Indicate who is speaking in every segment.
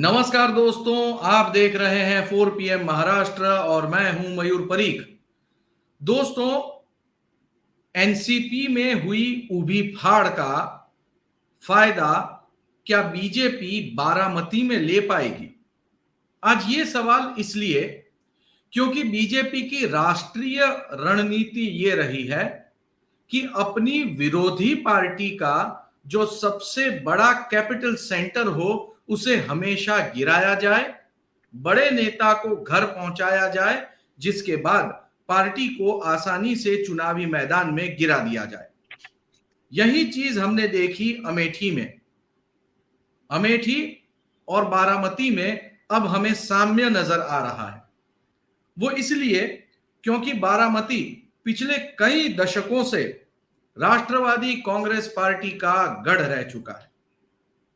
Speaker 1: नमस्कार दोस्तों, आप देख रहे हैं 4 PM महाराष्ट्र और मैं हूं मयूर परीख। दोस्तों, एनसीपी में हुई उभी फाड़ का फायदा क्या बीजेपी बारामती में ले पाएगी? आज ये सवाल इसलिए क्योंकि बीजेपी की राष्ट्रीय रणनीति ये रही है कि अपनी विरोधी पार्टी का जो सबसे बड़ा कैपिटल सेंटर हो उसे हमेशा गिराया जाए, बड़े नेता को घर पहुंचाया जाए, जिसके बाद पार्टी को आसानी से चुनावी मैदान में गिरा दिया जाए। यही चीज हमने देखी अमेठी में। अमेठी और बारामती में अब हमें साम्य नजर आ रहा है। वो इसलिए क्योंकि बारामती पिछले कई दशकों से राष्ट्रवादी कांग्रेस पार्टी का गढ़ रह चुका है।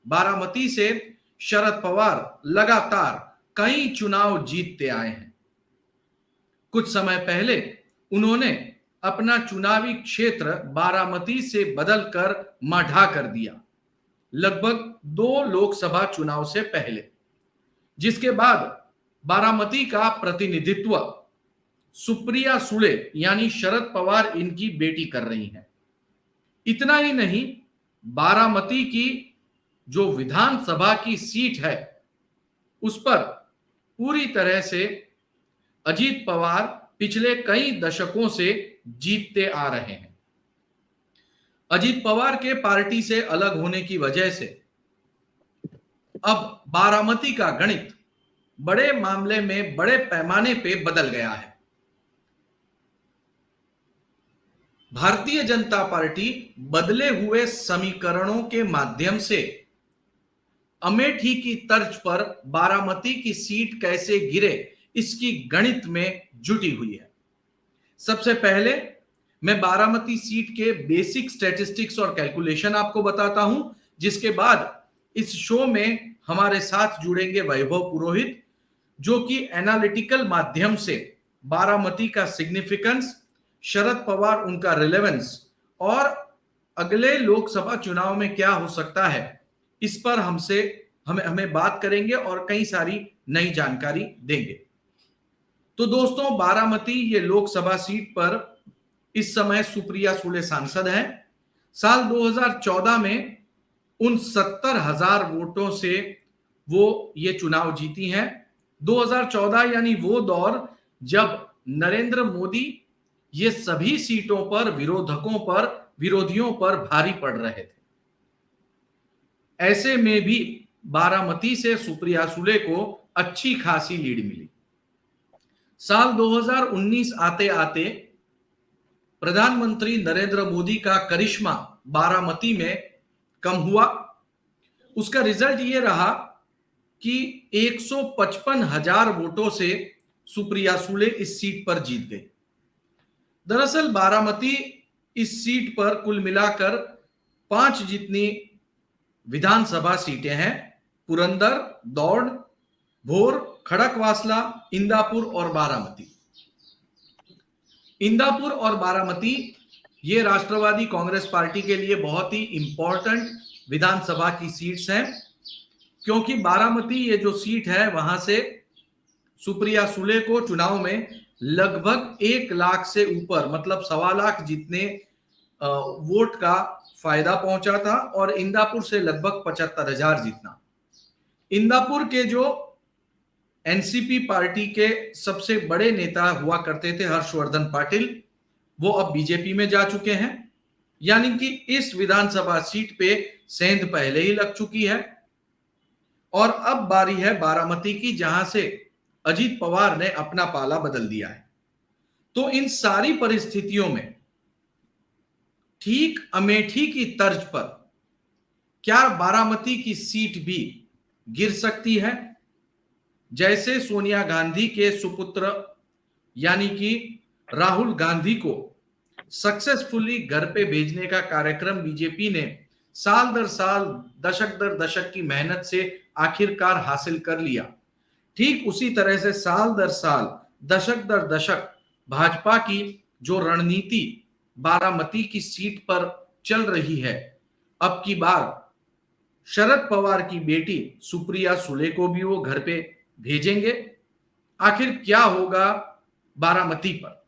Speaker 1: बारामती से शरद पवार लगातार कई चुनाव जीतते आए हैं। कुछ समय पहले उन्होंने अपना चुनावी क्षेत्र बारामती से बदलकर माढ़ा कर दिया, लगभग 2 लोकसभा चुनाव से पहले, जिसके बाद बारामती का प्रतिनिधित्व सुप्रिया सुळे यानी शरद पवार इनकी बेटी कर रही हैं। इतना ही नहीं, बारामती की जो विधानसभा की सीट है उस पर पूरी तरह से अजीत पवार पिछले कई दशकों से जीतते आ रहे हैं। अजीत पवार के पार्टी से अलग होने की वजह से अब बारामती का गणित बड़े मामले में बड़े पैमाने पे बदल गया है। भारतीय जनता पार्टी बदले हुए समीकरणों के माध्यम से अमेठी की तर्ज पर बारामती की सीट कैसे गिरे इसकी गणित में जुटी हुई है। सबसे पहले मैं बारामती सीट के बेसिक स्टैटिस्टिक्स और कैलकुलेशन आपको बताता हूं, जिसके बाद इस शो में हमारे साथ जुड़ेंगे वैभव पुरोहित, जो कि एनालिटिकल माध्यम से बारामती का सिग्निफिकेंस, शरद पवार उनका रिलेवेंस और अगले लोकसभा चुनाव में क्या हो सकता है इस पर हमें बात करेंगे और कई सारी नई जानकारी देंगे। तो दोस्तों, बारामती ये लोकसभा सीट पर इस समय सुप्रिया सुळे सांसद हैं। साल 2014 में उन 70,000 वोटों से वो ये चुनाव जीती हैं। 2014 यानी वो दौर जब नरेंद्र मोदी ये सभी सीटों पर विरोधियों पर भारी पड़ रहे थे। ऐसे में भी बारामती से सुप्रिया सुळे को अच्छी खासी लीड मिली। साल 2019 आते आते प्रधानमंत्री नरेंद्र मोदी का करिश्मा बारामती में कम हुआ। उसका रिजल्ट ये रहा कि 155,000 वोटों से सुप्रिया सुळे इस सीट पर जीत गई। दरअसल बारामती इस सीट पर कुल मिलाकर 5 जितनी विधानसभा सीटें हैं: पुरंदर, दौंड, भोर, खड़कवासला, इंदापुर और बारामती। इंदापुर और बारामती ये राष्ट्रवादी कांग्रेस पार्टी के लिए बहुत ही इंपॉर्टेंट विधानसभा की सीट्स हैं, क्योंकि बारामती ये जो सीट है वहां से सुप्रिया सुळे को चुनाव में लगभग 1 लाख से ऊपर, मतलब 1.25 लाख जितने वोट का फायदा पहुंचा था, और इंदापुर से लगभग 75,000 जितना। इंदापुर के जो एनसीपी पार्टी के सबसे बड़े नेता हुआ करते थे, हर्षवर्धन पाटिल, वो अब बीजेपी में जा चुके हैं। यानी कि इस विधानसभा सीट पे सेंध पहले ही लग चुकी है और अब बारी है बारामती की, जहां से अजीत पवार ने अपना पाला बदल दिया है। तो इन सारी परिस्थितियों में ठीक अमेठी की तर्ज पर क्या बारामती की सीट भी गिर सकती है? जैसे सोनिया गांधी के सुपुत्र यानी कि राहुल गांधी को सक्सेसफुली घर पे भेजने का कार्यक्रम बीजेपी ने साल दर साल, दशक दर दशक की मेहनत से आखिरकार हासिल कर लिया। ठीक उसी तरह से साल दर साल, दशक दर दशक भाजपा की जो रणनीति बारामती की सीट पर चल रही है, अब की बार शरद पवार की बेटी सुप्रिया सुले को भी वो घर पे भेजेंगे? आखिर क्या होगा बारामती पर?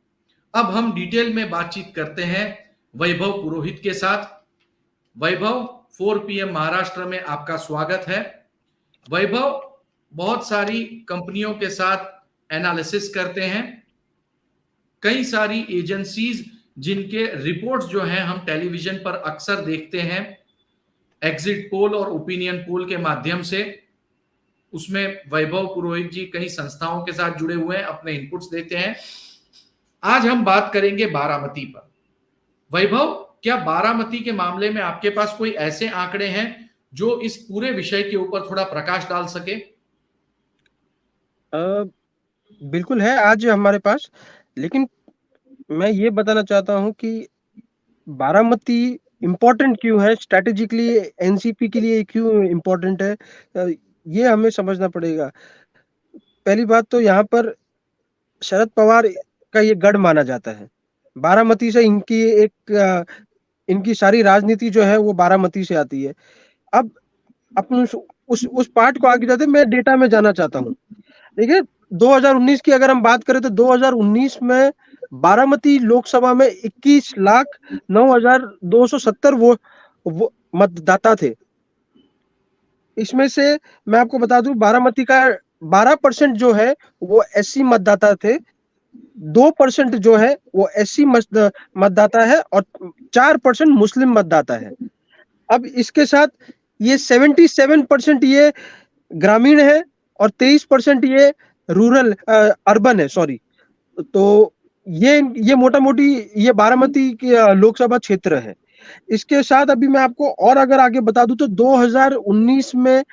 Speaker 1: अब हम डिटेल में बातचीत करते हैं वैभव पुरोहित के साथ। वैभव, 4 PM महाराष्ट्र में आपका स्वागत है। वैभव बहुत सारी कंपनियों के साथ एनालिसिस करते हैं, कई सारी एजेंसीज जिनके रिपोर्ट्स जो हैं हम टेलीविजन पर अक्सर देखते हैं, एग्जिट पोल और ओपिनियन पोल के माध्यम से। उसमें वैभव पुरोहित जी कई संस्थाओं के साथ जुड़े हुए हैं, अपने इनपुट्स देते हैं। आज हम बात करेंगे बारामती पर। वैभव, क्या बारामती के मामले में आपके पास कोई ऐसे आंकड़े हैं जो इस पूरे विषय के ऊपर थोड़ा प्रकाश डाल सके?
Speaker 2: बिल्कुल है आज हमारे पास, लेकिन मैं ये बताना चाहता हूं कि बारामती इम्पोर्टेंट क्यों है, स्ट्रेटेजिकली एनसीपी के लिए क्यों इम्पोर्टेंट है, ये हमें समझना पड़ेगा। पहली बात तो यहाँ पर शरद पवार का ये गढ़ माना जाता है। बारामती से इनकी सारी राजनीति जो है वो बारामती से आती है। अब अपन उस पार्ट को आगे जाते मैं डेटा में जाना चाहता हूँ। देखिए, 2019 की अगर हम बात करें तो 2019 में बारामती लोकसभा में 21,09,270 वो मतदाता थे। इसमें से मैं आपको बता दूं, बारामती का 12% जो है वो एससी मतदाता थे, 2% जो है वो एससी मतदाता है और 4% मुस्लिम मतदाता है। अब इसके साथ ये 77% ये ग्रामीण है और 23% ये रूरल अर्बन है, सॉरी। तो ये मोटा मोटी ये बारामती की लोकसभा क्षेत्र है। इसके साथ अभी मैं आपको और अगर आगे बता दूं तो 2019 में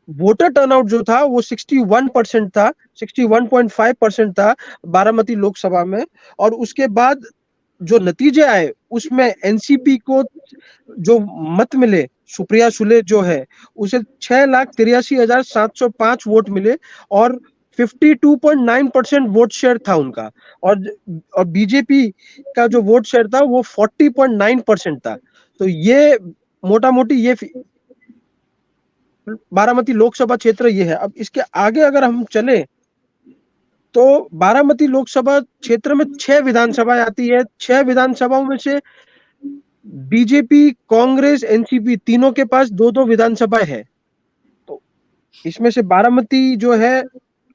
Speaker 2: वोटर टर्नआउट जो था वो 61% था, 61.5% था बारामती लोकसभा में। और उसके बाद जो नतीजे आए उसमें एनसीपी को जो मत मिले, सुप्रिया सुले जो है उसे 6,83,705 वोट मिले और 52.9% वोट शेयर था उनका। और बीजेपी का जो वोट शेयर था वो 40.9% था। तो ये मोटा मोटी ये बारामती लोकसभा क्षेत्र ये है। अब इसके आगे अगर हम चले तो बारामती लोकसभा क्षेत्र में 6 विधानसभाएं आती है। 6 विधानसभाओं में से बीजेपी, कांग्रेस, एनसीपी तीनों के पास 2-2 विधानसभाएं है। तो इसमें से बारामती जो है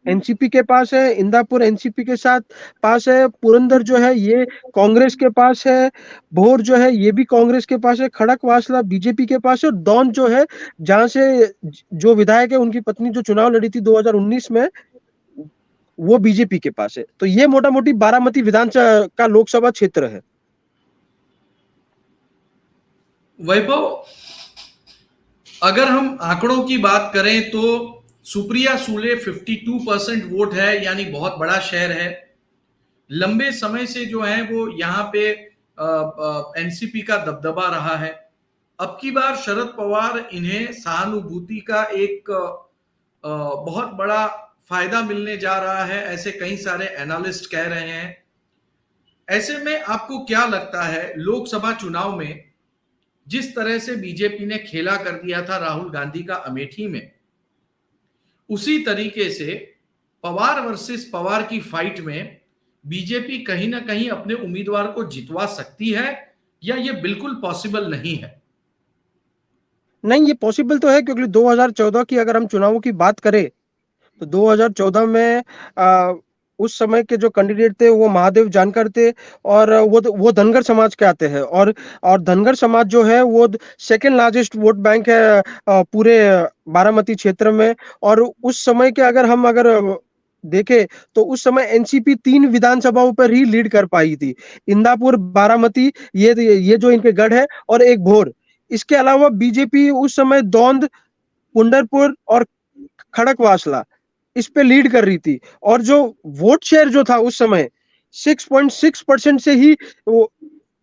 Speaker 2: एनसीपी के पास है, इंदापुर एनसीपी के साथ पास है, पुरंदर जो है ये कांग्रेस के पास है, भोर जो है ये भी कांग्रेस के पास है, खड़कवासला बीजेपी के पास है, और दौंड जो है जहां से जो विधायक है उनकी पत्नी जो चुनाव लड़ी थी 2019 में वो बीजेपी के पास है। तो ये मोटा मोटी बारामती विधानसभा का लोकसभा क्षेत्र है।
Speaker 1: वैभव, अगर हम आंकड़ों की बात करें तो सुप्रिया सुले 52% वोट है, यानी बहुत बड़ा शहर है। लंबे समय से जो है वो यहाँ पे एनसीपी का दबदबा रहा है। अब की बार शरद पवार इन्हें सहानुभूति का एक बहुत बड़ा फायदा मिलने जा रहा है, ऐसे कई सारे एनालिस्ट कह रहे हैं। ऐसे में आपको क्या लगता है, लोकसभा चुनाव में जिस तरह से बीजेपी ने खेला कर दिया था राहुल गांधी का अमेठी में, उसी तरीके से पवार वर्सेस पवार की फाइट में बीजेपी कहीं ना कहीं अपने उम्मीदवार को जितवा सकती है, या ये बिल्कुल पॉसिबल नहीं है?
Speaker 2: नहीं, ये पॉसिबल तो है, क्योंकि 2014 की अगर हम चुनावों की बात करें तो 2014 में उस समय के जो कैंडिडेट थे वो महादेव जानकर थे, और वो धनगर समाज के आते हैं, और धनगर समाज जो है वो सेकंड लार्जेस्ट वोट बैंक है पूरे बारामती क्षेत्र में। और उस समय के अगर देखे तो उस समय एनसीपी 3 विधानसभाओं पर ही लीड कर पाई थी, इंदापुर, बारामती, ये जो इनके गढ़ है, और एक भोर। इसके अलावा बीजेपी उस समय दौंद, पुंडरपुर और खड़कवासला इस पे लीड कर रही थी। और जो वोट शेयर जो था उस समय 6.6% से ही वो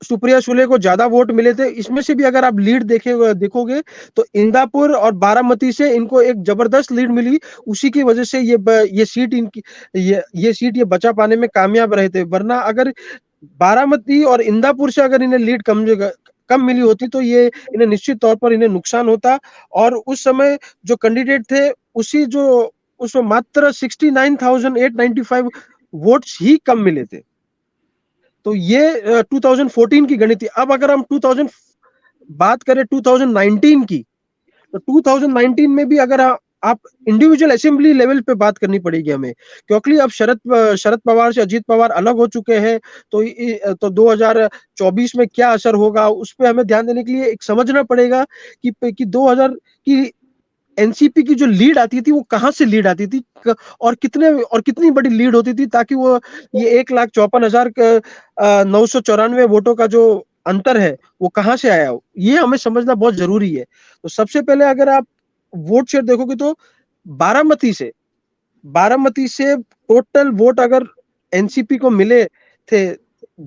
Speaker 2: सुप्रिया सुले को ज्यादा वोट मिले थे। इसमें से भी अगर आप लीड देखोगे तो इंदापुर और बारामती से इनको एक जबरदस्त लीड मिली। उसी की वजह से ये सीट इनकी ये सीट ये बचा पाने में कामयाब रहे थे। वरना अगर बारामती और इंदापुर से अगर इन्हें लीड कम कम मिली होती तो ये इन्हें निश्चित तौर पर इन्हें नुकसान होता। और उस समय जो कैंडिडेट थे उसी जो उसमें मात्र 69,895 वोट्स ही कम मिले थे। तो ये 2014 की गणित थी। अब अगर हम 2000 बात करें 2019 की, तो 2019 में भी अगर आप इंडिविजुअल असेंबली लेवल पे बात करनी पड़ेगी हमें, क्योंकि अब शरद पवार से अजीत पवार अलग हो चुके हैं। तो 2024 में क्या असर होगा उस पे हमें ध्यान देने के लिए एक समझना पड़ेगा कि 2000 की एनसीपी की जो लीड आती थी वो कहां से लीड आती थी और कितनी बड़ी लीड होती थी, ताकि वो ये 1,54,994 वोटों का जो अंतर है वो कहां से आया, ये हमें समझना बहुत जरूरी है। तो सबसे पहले अगर आप वोट शेयर देखोगे तो बारामती से बारामती से टोटल वोट अगर एनसीपी को मिले थे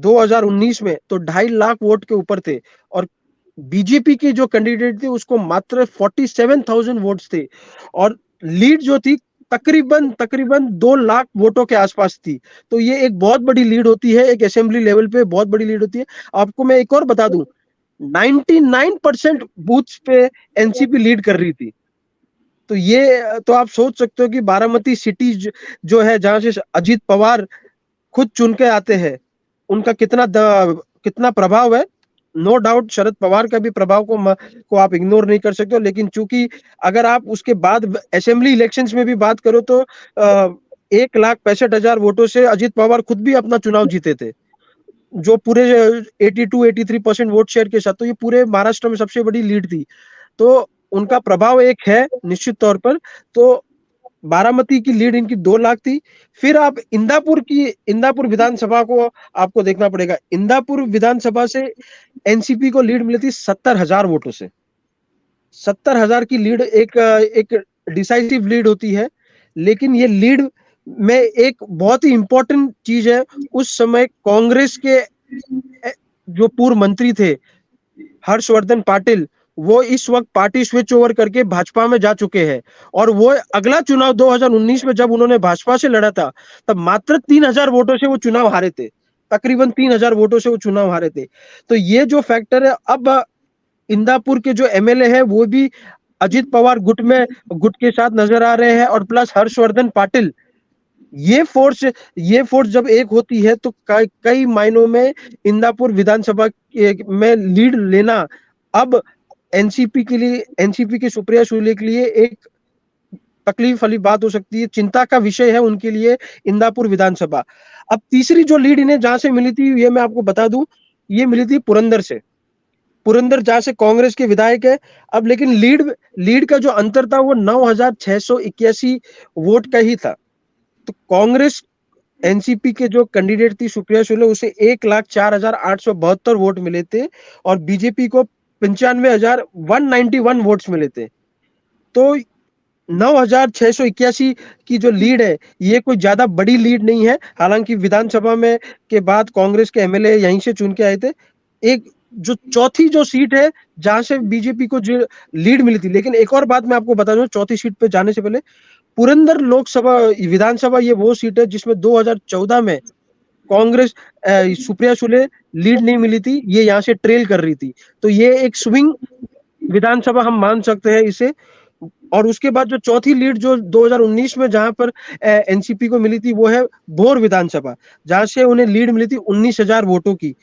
Speaker 2: 2019 में तो 2.5 लाख वोट के ऊपर थे। और बीजेपी के जो कैंडिडेट थे उसको मात्र 47,000 वोट्स थे। और लीड जो थी तकरीबन तकरीबन 2 लाख वोटों के आसपास थी। तो ये एक बहुत बड़ी लीड होती है, एक असेंबली लेवल पे बहुत बड़ी लीड होती है। आपको मैं एक और बता दूं, 99% बूथ्स पे एनसीपी लीड कर रही थी। तो ये तो आप सोच सकते हो कि बारामती सिटी जो है जहां से अजीत पवार खुद चुन के आते हैं, उनका कितना प्रभाव है। नो डाउट शरद पवार का भी प्रभाव को आप इग्नोर नहीं कर सकते हो, लेकिन चूंकि अगर आप उसके बाद असेंबली इलेक्शंस में भी बात करो तो 1,65,000 वोटों से अजीत पवार खुद भी अपना चुनाव जीते थे, जो पूरे 82-83% वोट शेयर के साथ। तो ये पूरे महाराष्ट्र में सबसे बड़ी लीड थी। तो उनका प्रभाव एक है निश्चित तौर पर। तो बारामती की लीड इनकी 2 लाख थी। फिर आप इंदापुर विधानसभा को आपको देखना पड़ेगा। इंदापुर विधानसभा से एनसीपी को लीड मिली थी 70,000 वोटों से। 70,000 की लीड एक डिसाइसिव लीड होती है। लेकिन ये लीड में एक बहुत ही इंपॉर्टेंट चीज है, उस समय कांग्रेस के जो पूर्व मंत्री थे हर्षवर्धन पाटिल, वो इस वक्त पार्टी स्विच ओवर करके भाजपा में जा चुके हैं। और वो अगला चुनाव 2019 में जब उन्होंने भाजपा से लड़ा था तब मात्र 3,000 वोटों से वो चुनाव हारे थे। तकरीबन 3,000 वोटों से वो चुनाव हारे थे। तो ये जो फैक्टर है, अब इंदापुर के जो एमएलए है वो भी अजीत पवार गुट के साथ नजर आ रहे हैं, और प्लस हर्षवर्धन पाटिल। ये फोर्स जब एक होती है तो कई मायनों में इंदापुर विधानसभा में लीड लेना अब एनसीपी के सुप्रिया सुले के लिए एक तकलीफ वाली बात हो सकती है, चिंता का विषय है उनके लिए इंदापुर विधानसभा। अब तीसरी जो लीड इन्हें जहां से मिली थी ये मैं आपको बता दूं, ये मिली थी पुरंदर से। पुरंदर जहां से कांग्रेस के विधायक है। अब लेकिन लीड का जो अंतर था वो 9,681 वोट का ही था। तो कांग्रेस एनसीपी के जो कैंडिडेट थी सुप्रिया सुले, उसे 1,04,872 वोट मिले थे। और बीजेपी को 95,191 वोट्स मिले थे। तो 9,681 की जो लीड है ये कोई ज्यादा बड़ी लीड नहीं है। हालांकि विधानसभा में के बाद कांग्रेस के एमएलए यहीं से चुन के आए थे। एक जो चौथी जो सीट है जहां से बीजेपी को जो लीड मिली थी, लेकिन एक और बात मैं आपको बता दूं चौथी सीट पे जाने से पहले, पुरंदर लोकसभा विधानसभा ये वो सीट है जिसमें 2014 में कांग्रेस सुप्रिया सुले लीड नहीं मिली थी, ये यहाँ से ट्रेल कर रही थी। तो ये एक स्विंग विधानसभा हम मान सकते हैं इसे। और उसके बाद जो चौथी लीड जो 2019 में जहां पर एनसीपी को मिली थी वो है भोर विधानसभा, जहां से उन्हें लीड मिली थी 19,000 वोटों की।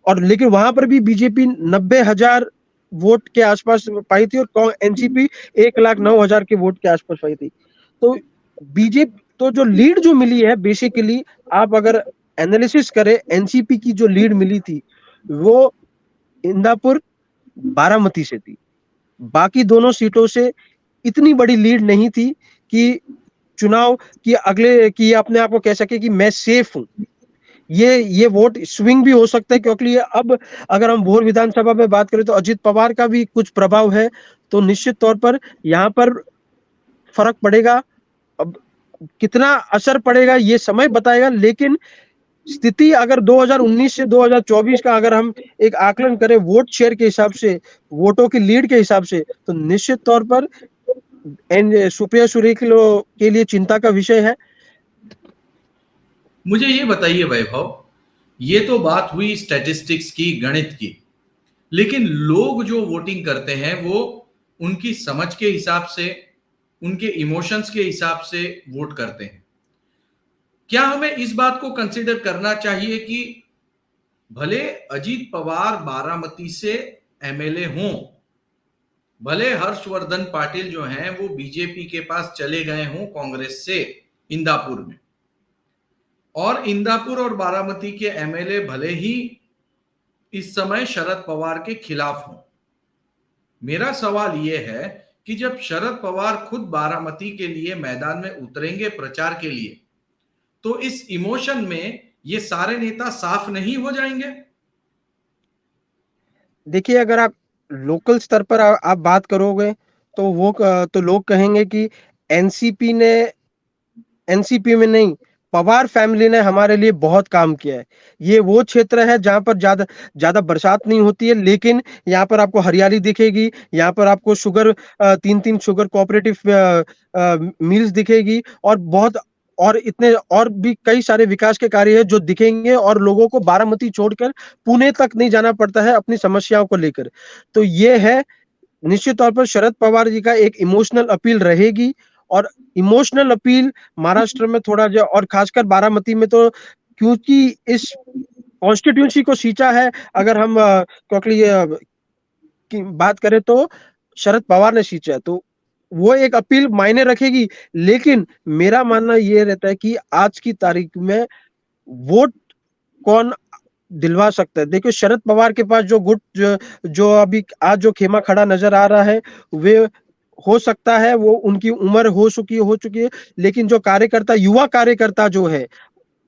Speaker 2: और लेकिन वहां पर भी बीजेपी 90,000 वोट के आसपास पाई थी और एनसीपी 1,09,000 के वोट के आसपास पाई थी। तो बीजेपी तो जो लीड जो मिली है बेसिकली, आप अगर एनालिसिस करें एनसीपी की जो लीड मिली थी वो इंदापुर बारामती से थी। बाकी दोनों सीटों से इतनी बड़ी लीड नहीं थी कि चुनाव की अपने आप को कह सके कि मैं सेफ हूं। ये वोट स्विंग भी हो सकता है, क्योंकि ये अब अगर हम भोर विधानसभा में बात करें तो अजीत पवार का भी कुछ प्रभाव है। तो निश्चित तौर पर यहाँ पर फर्क पड़ेगा। अब कितना असर पड़ेगा ये समय बताएगा, लेकिन स्थिति अगर 2019 से 2024 का अगर हम एक आकलन करें वोट शेयर के हिसाब से, वोटों की लीड के हिसाब से, तो निश्चित तौर पर सुप्रिया सुले के लिए चिंता का विषय है।
Speaker 1: मुझे ये बताइए वैभव, ये तो बात हुई स्टैटिस्टिक्स की, गणित की, लेकिन लोग जो वोटिंग करते हैं वो उनकी समझ के हिसाब से, उनके इमोशंस के हिसाब से वोट करते हैं। क्या हमें इस बात को कंसिडर करना चाहिए कि भले अजीत पवार बारामती से एमएलए हों, भले हर्षवर्धन पाटिल जो हैं वो बीजेपी के पास चले गए हों कांग्रेस से इंदापुर में, और इंदापुर और बारामती के एमएलए भले ही इस समय शरद पवार के खिलाफ हों, मेरा सवाल यह है कि जब शरद पवार खुद बारामती के लिए मैदान में उतरेंगे प्रचार के लिए, तो इस इमोशन में ये सारे नेता साफ नहीं हो जाएंगे?
Speaker 2: देखिए, अगर आप लोकल स्तर पर आप बात करोगे तो तो लोग कहेंगे कि एनसीपी ने एनसीपी में नहीं, पवार फैमिली ने हमारे लिए बहुत काम किया है। ये वो क्षेत्र है जहाँ पर ज़्यादा बरसात नहीं होती है, लेकिन यहाँ पर आपको हरियाली दिखेगी, यहाँ पर आपको 3-3 शुगर कोऑपरेटिव मिल्स दिखेगी और इतने और भी कई सारे विकास के कार्य हैं जो दिखेंगे, और लोगों को बारामती छोड़कर पुणे तक नहीं जाना पड़ता है अपनी समस्याओं को लेकर। तो ये है, निश्चित तौर पर शरद पवार जी का एक इमोशनल अपील रहेगी, और इमोशनल अपील महाराष्ट्र में थोड़ा जो, और खासकर बारामती में तो, क्योंकि इस कॉन्स्टिट्यूंसी को सींचा है, अगर हम क्योंकि की बात करें तो शरद पवार ने सींचा है, तो वो एक अपील मायने रखेगी। लेकिन मेरा मानना ये रहता है कि आज की तारीख में वोट कौन दिलवा सकता है। देखिए, शरद पवार के पास जो अभी आज जो खेमा खड़ा नजर आ रहा है, वे हो सकता है वो उनकी उम्र हो चुकी है, लेकिन जो कार्यकर्ता, युवा कार्यकर्ता जो है,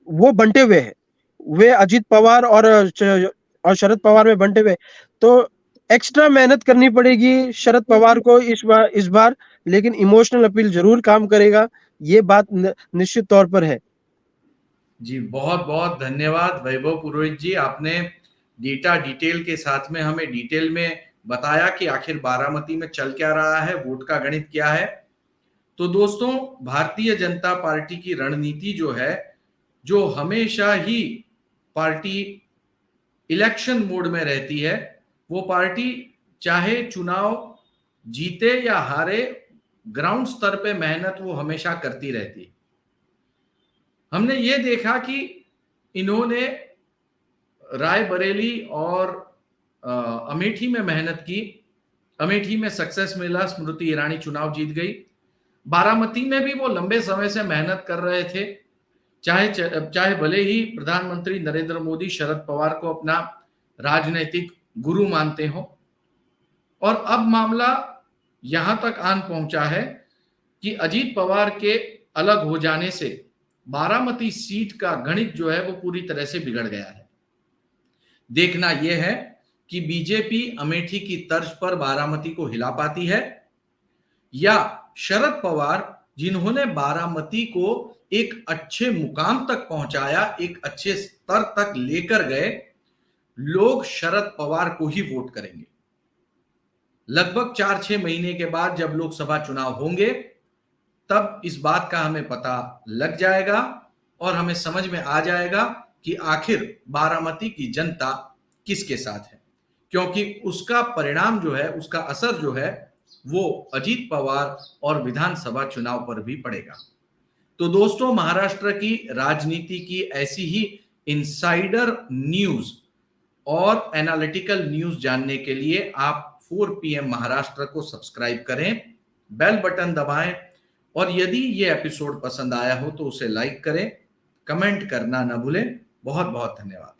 Speaker 2: वो बंटे हुए हैं। वे अजीत पवार और शरद पवार में बंटे हुए। तो एक्स्ट्रा मेहनत करनी पड़ेगी शरद पवार को इस बार, लेकिन इमोशनल अपील जरूर काम करेगा, ये बात निश्चित तौर पर है।
Speaker 1: जी, बहुत बहुत धन्यवाद वैभव पुरोहित जी। आपने डिटेल के साथ में हमें डिटेल में बताया कि आखिर बारामती में चल क्या रहा है, वोट का गणित क्या है। तो दोस्तों, भारतीय जनता पार्टी की रणनीति जो है, जो हमेशा ही पार्टी इलेक्शन मोड में रहती है, वो पार्टी चाहे चुनाव जीते या हारे, ग्राउंड स्तर पे मेहनत वो हमेशा करती रहती है। हमने ये देखा कि इन्होंने रायबरेली और अमेठी में मेहनत की, अमेठी में सक्सेस मिला, स्मृति ईरानी चुनाव जीत गई। बारामती में भी वो लंबे समय से मेहनत कर रहे थे, चाहे भले ही प्रधानमंत्री नरेंद्र मोदी शरद पवार को अपना राजनीतिक गुरु मानते हो। और अब मामला यहां तक आन पहुंचा है कि अजीत पवार के अलग हो जाने से बारामती सीट का गणित जो है वो पूरी तरह से बिगड़ गया है। देखना यह है कि बीजेपी अमेठी की तर्ज पर बारामती को हिला पाती है, या शरद पवार, जिन्होंने बारामती को एक अच्छे मुकाम तक पहुंचाया, एक अच्छे स्तर तक लेकर गए, लोग शरद पवार को ही वोट करेंगे। लगभग 4-6 महीने के बाद जब लोकसभा चुनाव होंगे, तब इस बात का हमें पता लग जाएगा और हमें समझ में आ जाएगा कि आखिर बारामती की जनता किसके साथ है, क्योंकि उसका परिणाम जो है, उसका असर जो है, वो अजीत पवार और विधानसभा चुनाव पर भी पड़ेगा। तो दोस्तों, महाराष्ट्र की राजनीति की ऐसी ही इनसाइडर न्यूज और एनालिटिकल न्यूज जानने के लिए आप 4 PM महाराष्ट्र को सब्सक्राइब करें, बेल बटन दबाएं, और यदि ये एपिसोड पसंद आया हो तो उसे लाइक करें, कमेंट करना न भूलें। बहुत बहुत धन्यवाद।